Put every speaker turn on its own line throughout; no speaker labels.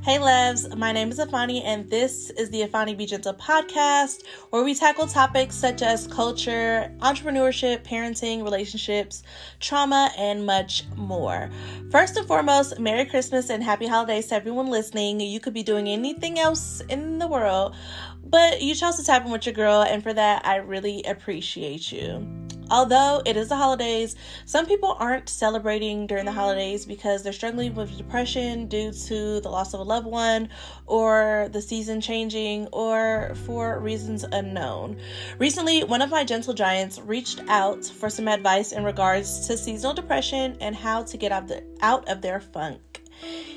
Hey loves, my name is Iphannie and this is the Iphanniebgentle podcast where we tackle topics such as culture, entrepreneurship, parenting, relationships, trauma, and much more. First and foremost, Merry Christmas and Happy Holidays to everyone listening. You could be doing anything else in the world, but you chose to tap in with your girl, and for that, I really appreciate you. Although it is the holidays, some people aren't celebrating during the holidays because they're struggling with depression due to the loss of a loved one or the season changing or for reasons unknown. Recently, one of my gentle giants reached out for some advice in regards to seasonal depression and how to get out of their funk.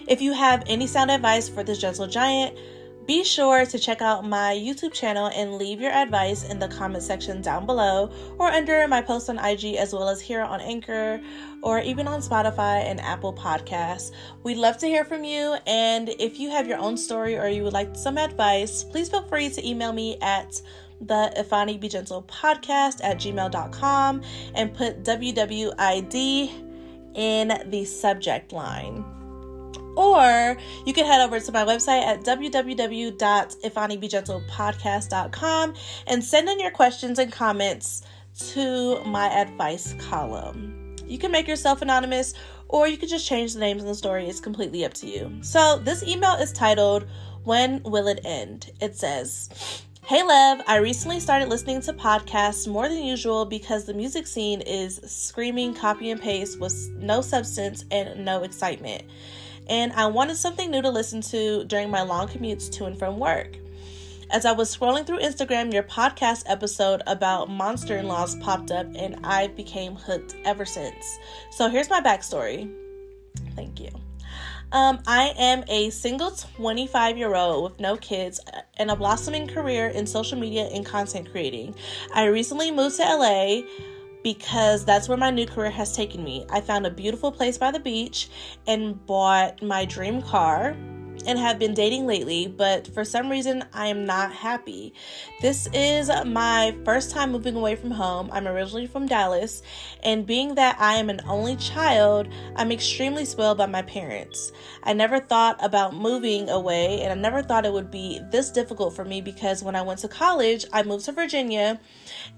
If you have any sound advice for this gentle giant, be sure to check out my YouTube channel and leave your advice in the comment section down below or under my post on IG, as well as here on Anchor or even on Spotify and Apple Podcasts. We'd love to hear from you, and if you have your own story or you would like some advice, please feel free to email me at the Iphanniebgentle@gmail.com and put WWID in the subject line. Or you can head over to my website at www.Iphanniebgentlepodcast.com and send in your questions and comments to my advice column. You can make yourself anonymous, or you can just change the names in the story. It's completely up to you. So this email is titled, "When Will It End?" It says, "Hey Lev, I recently started listening to podcasts more than usual because the music scene is screaming copy and paste with no substance and no excitement. And I wanted something new to listen to during my long commutes to and from work. As I was scrolling through Instagram, your podcast episode about monster-in-laws popped up and I became hooked ever since. So here's my backstory." Thank you. I am a single 25-year-old with no kids and a blossoming career in social media and content creating. I recently moved to LA because that's where my new career has taken me. I found a beautiful place by the beach and bought my dream car and have been dating lately, but for some reason I am not happy. This is my first time moving away from home. I'm originally from Dallas, and being that I am an only child, I'm extremely spoiled by my parents. I never thought about moving away, and I never thought it would be this difficult for me because when I went to college, I moved to Virginia,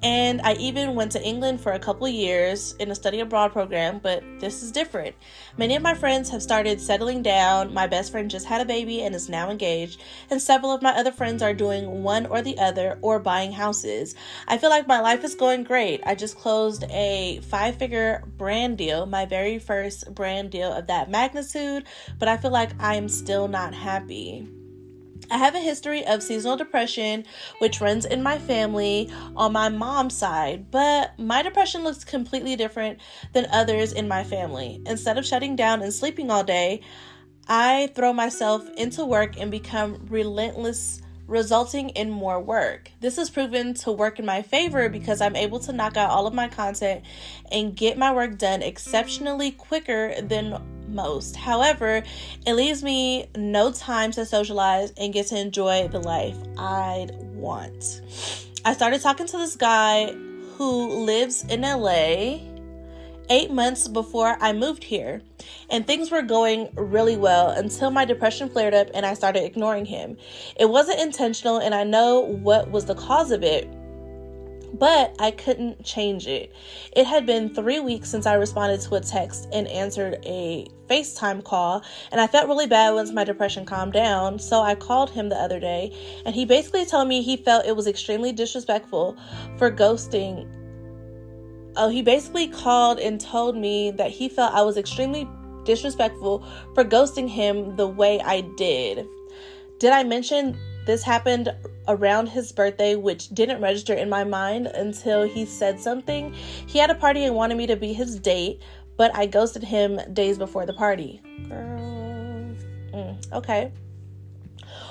and I even went to England for a couple of years in a study abroad program, but this is different. Many of my friends have started settling down. My best friend just had a baby and is now engaged, and several of my other friends are doing one or the other or buying houses. I feel like my life is going great. I just closed a 5-figure brand deal, my very first brand deal of that magnitude, but I feel like I am still not happy. I have a history of seasonal depression, which runs in my family on my mom's side, but my depression looks completely different than others in my family. Instead of shutting down and sleeping all day, I throw myself into work and become relentless, resulting in more work. This has proven to work in my favor because I'm able to knock out all of my content and get my work done exceptionally quicker than most. However, it leaves me no time to socialize and get to enjoy the life I'd want. I started talking to this guy who lives in LA 8 months before I moved here, and things were going really well until my depression flared up and I started ignoring him. It wasn't intentional, and I know what was the cause of it, but I couldn't change it. It had been 3 weeks since I responded to a text and answered a FaceTime call, and I felt really bad once my depression calmed down, so I called him the other day, and he basically told me he felt it was extremely disrespectful for ghosting. He basically called and told me that he felt I was extremely disrespectful for ghosting him the way I did. Did I mention this happened around his birthday, which didn't register in my mind until he said something? He had a party and wanted me to be his date, but I ghosted him days before the party. Girl. Okay.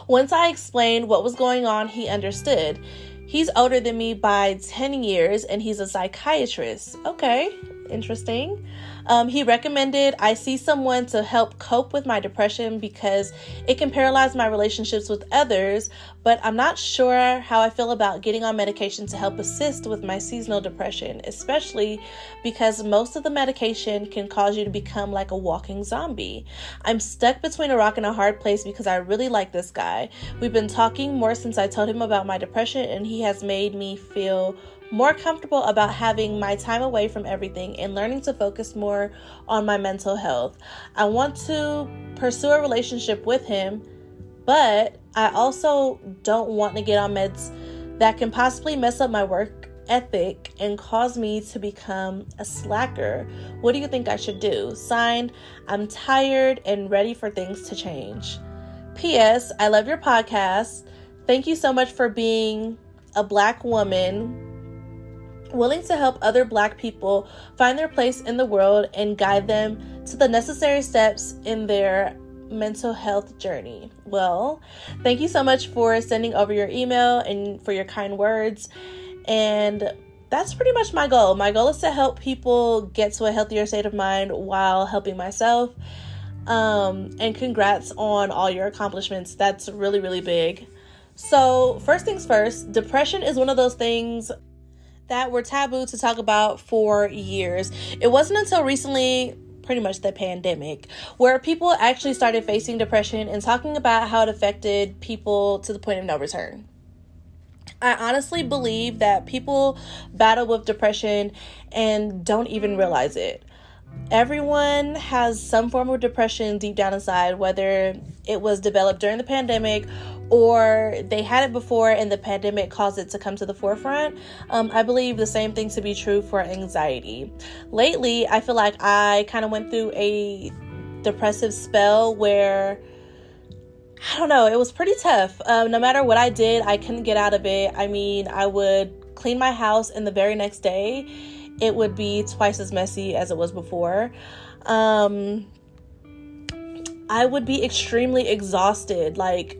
Once I explained what was going on, he understood. He's older than me by 10 years, and he's a psychiatrist. Okay, interesting. He recommended I see someone to help cope with my depression because it can paralyze my relationships with others, but I'm not sure how I feel about getting on medication to help assist with my seasonal depression, especially because most of the medication can cause you to become like a walking zombie. I'm stuck between a rock and a hard place because I really like this guy. We've been talking more since I told him about my depression, and he has made me feel more comfortable about having my time away from everything and learning to focus more on my mental health. I want to pursue a relationship with him, but I also don't want to get on meds that can possibly mess up my work ethic and cause me to become a slacker. What do you think I should do? Signed, I'm tired and ready for things to change. P.S. I love your podcast. Thank you so much for being a Black woman willing to help other Black people find their place in the world and guide them to the necessary steps in their mental health journey. Well, thank you so much for sending over your email and for your kind words. And that's pretty much my goal. My goal is to help people get to a healthier state of mind while helping myself. And congrats on all your accomplishments. That's really, really big. So first things first, depression is one of those things that were taboo to talk about for years. It wasn't until recently, pretty much the pandemic, where people actually started facing depression and talking about how it affected people to the point of no return. I honestly believe that people battle with depression and don't even realize it. Everyone has some form of depression deep down inside, whether it was developed during the pandemic or they had it before and the pandemic caused it to come to the forefront. I believe the same thing to be true for anxiety. Lately, I feel like I kind of went through a depressive spell where, I don't know, it was pretty tough. No matter what I did, I couldn't get out of it. I mean, I would clean my house and the very next day, it would be twice as messy as it was before. I would be extremely exhausted. Like,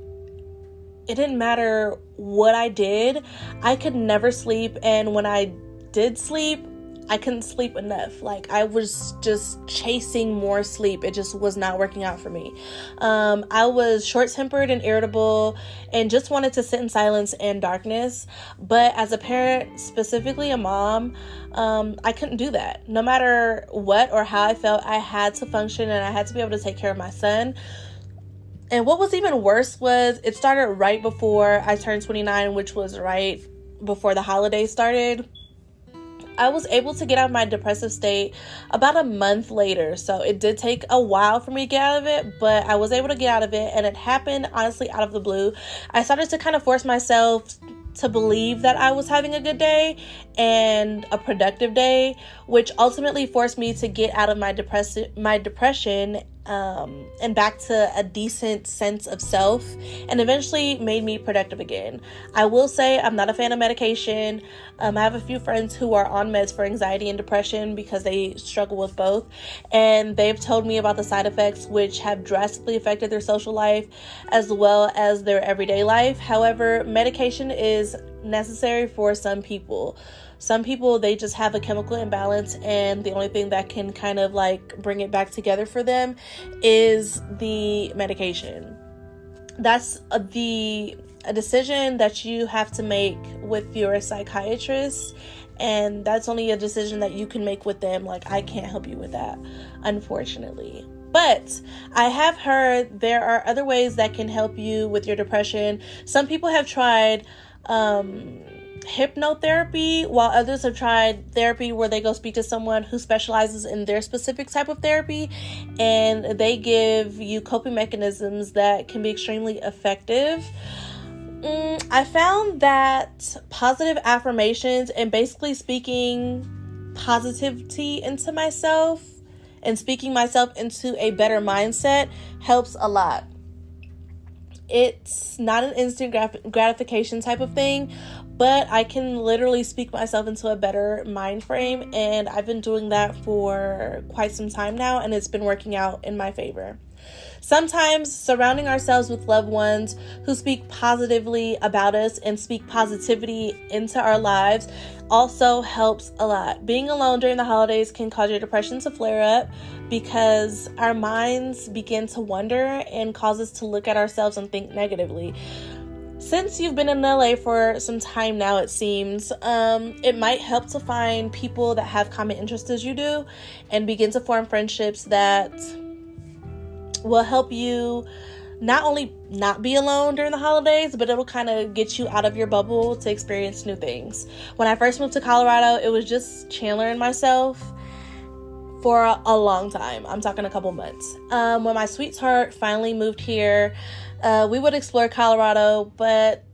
it didn't matter what I did. I could never sleep. And when I did sleep, I couldn't sleep enough. Like, I was just chasing more sleep. It just was not working out for me. I was short-tempered and irritable and just wanted to sit in silence and darkness. But as a parent, specifically a mom, I couldn't do that. No matter what or how I felt, I had to function and I had to be able to take care of my son. And what was even worse was it started right before I turned 29, which was right before the holidays started. I was able to get out of my depressive state about a month later. So it did take a while for me to get out of it, but I was able to get out of it. And it happened, honestly, out of the blue. I started to kind of force myself to believe that I was having a good day and a productive day, which ultimately forced me to get out of my depression and back to a decent sense of self, and eventually made me productive again. I will say I'm not a fan of medication. I have a few friends who are on meds for anxiety and depression because they struggle with both, and they've told me about the side effects, which have drastically affected their social life as well as their everyday life. However, medication is necessary for some people. Some people, they just have a chemical imbalance, and the only thing that can kind of like bring it back together for them is the medication. That's a decision that you have to make with your psychiatrist, and that's only a decision that you can make with them. Like, I can't help you with that, unfortunately. But I have heard there are other ways that can help you with your depression. Some people have tried hypnotherapy, while others have tried therapy where they go speak to someone who specializes in their specific type of therapy, and they give you coping mechanisms that can be extremely effective. I found that positive affirmations and basically speaking positivity into myself and speaking myself into a better mindset helps a lot. It's not an instant gratification type of thing, but I can literally speak myself into a better mind frame, and I've been doing that for quite some time now, and it's been working out in my favor. Sometimes surrounding ourselves with loved ones who speak positively about us and speak positivity into our lives also helps a lot. Being alone during the holidays can cause your depression to flare up because our minds begin to wander and cause us to look at ourselves and think negatively. Since you've been in LA for some time now, it seems, it might help to find people that have common interests as you do and begin to form friendships that will help you not only not be alone during the holidays, but it'll kind of get you out of your bubble to experience new things. When I first moved to Colorado, it was just Chandler and myself for a long time. I'm talking a couple months. When my sweetheart finally moved here, we would explore Colorado, but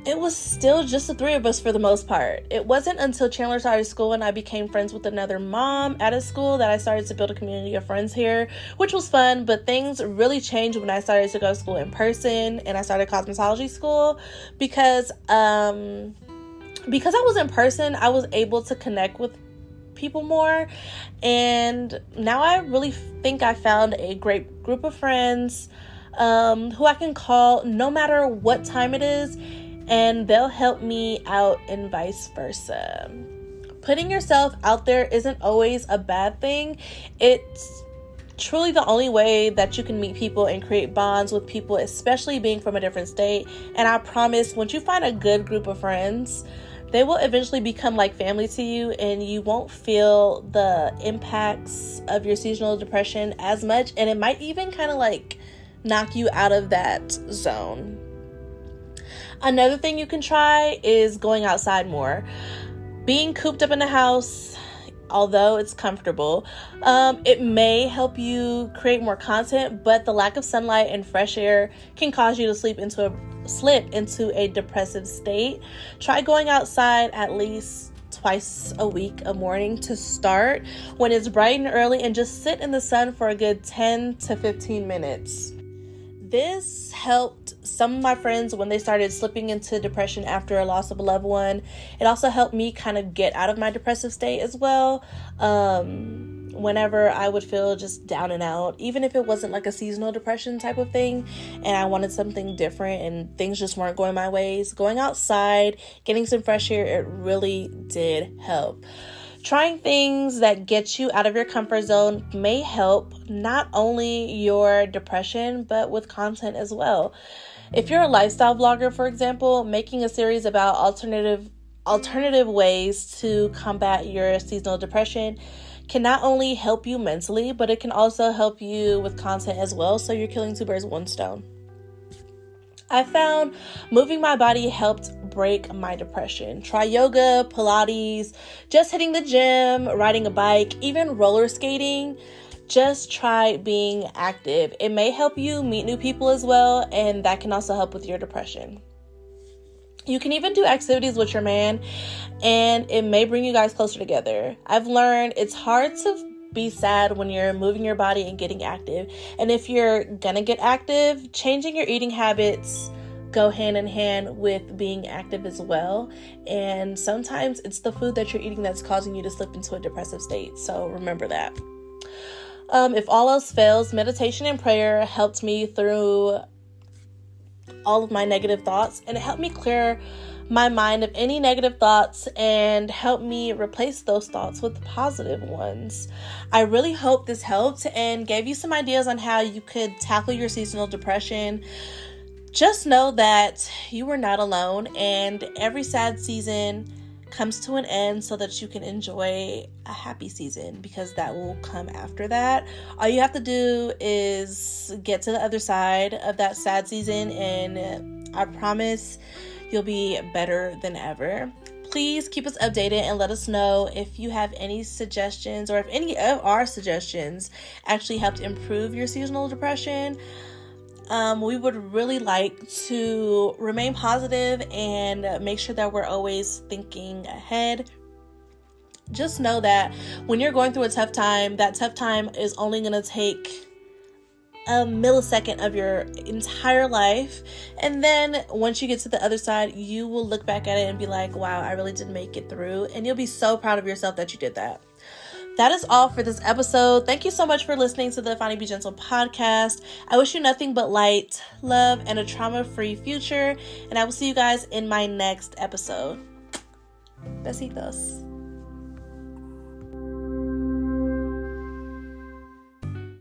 it was still just the three of us for the most part. It wasn't until Chandler started school and I became friends with another mom at a school that I started to build a community of friends here, which was fun, but things really changed when I started to go to school in person and I started cosmetology school because I was in person, I was able to connect with people more, and now I really think I found a great group of friends who I can call no matter what time it is, and they'll help me out and vice versa. Putting yourself out there isn't always a bad thing. It's truly the only way that you can meet people and create bonds with people, especially being from a different state. And I promise, once you find a good group of friends, they will eventually become like family to you, and you won't feel the impacts of your seasonal depression as much, and it might even kind of like knock you out of that zone. Another thing you can try is going outside more. Being cooped up in the house, although it's comfortable, it may help you create more content, but the lack of sunlight and fresh air can cause you to slip into a depressive state. Try going outside at least twice a week, a morning to start when it's bright and early, and just sit in the sun for a good 10 to 15 minutes. This helped some of my friends when they started slipping into depression after a loss of a loved one. It also helped me kind of get out of my depressive state as well. Whenever I would feel just down and out, even if it wasn't like a seasonal depression type of thing, and I wanted something different and things just weren't going my ways, going outside, getting some fresh air, it really did help. Trying things that get you out of your comfort zone may help not only your depression, but with content as well. If you're a lifestyle vlogger, for example, making a series about alternative ways to combat your seasonal depression can not only help you mentally, but it can also help you with content as well. So you're killing two birds with one stone. I found moving my body helped break my depression. Try yoga, Pilates, just hitting the gym, riding a bike, even roller skating. Just try being active. It may help you meet new people as well, and that can also help with your depression. You can even do activities with your man, and it may bring you guys closer together. I've learned it's hard to be sad when you're moving your body and getting active. And if you're gonna get active, changing your eating habits go hand in hand with being active as well. And sometimes it's the food that you're eating that's causing you to slip into a depressive state. So remember that. If all else fails, meditation and prayer helped me through all of my negative thoughts, and it helped me clear my mind of any negative thoughts and help me replace those thoughts with positive ones. I really hope this helped and gave you some ideas on how you could tackle your seasonal depression. Just know that you are not alone, and every sad season comes to an end so that you can enjoy a happy season, because that will come after that. All you have to do is get to the other side of that sad season, and I promise you'll be better than ever. Please keep us updated and let us know if you have any suggestions, or if any of our suggestions actually helped improve your seasonal depression. We would really like to remain positive and make sure that we're always thinking ahead. Just know that when you're going through a tough time, that tough time is only going to take a millisecond of your entire life. And then once you get to the other side, you will look back at it and be like, wow, I really did make it through. And you'll be so proud of yourself that you did that. That is all for this episode. Thank you so much for listening to the Iphanniebgentle podcast. I wish you nothing but light, love, and a trauma-free future. And I will see you guys in my next episode. Besitos.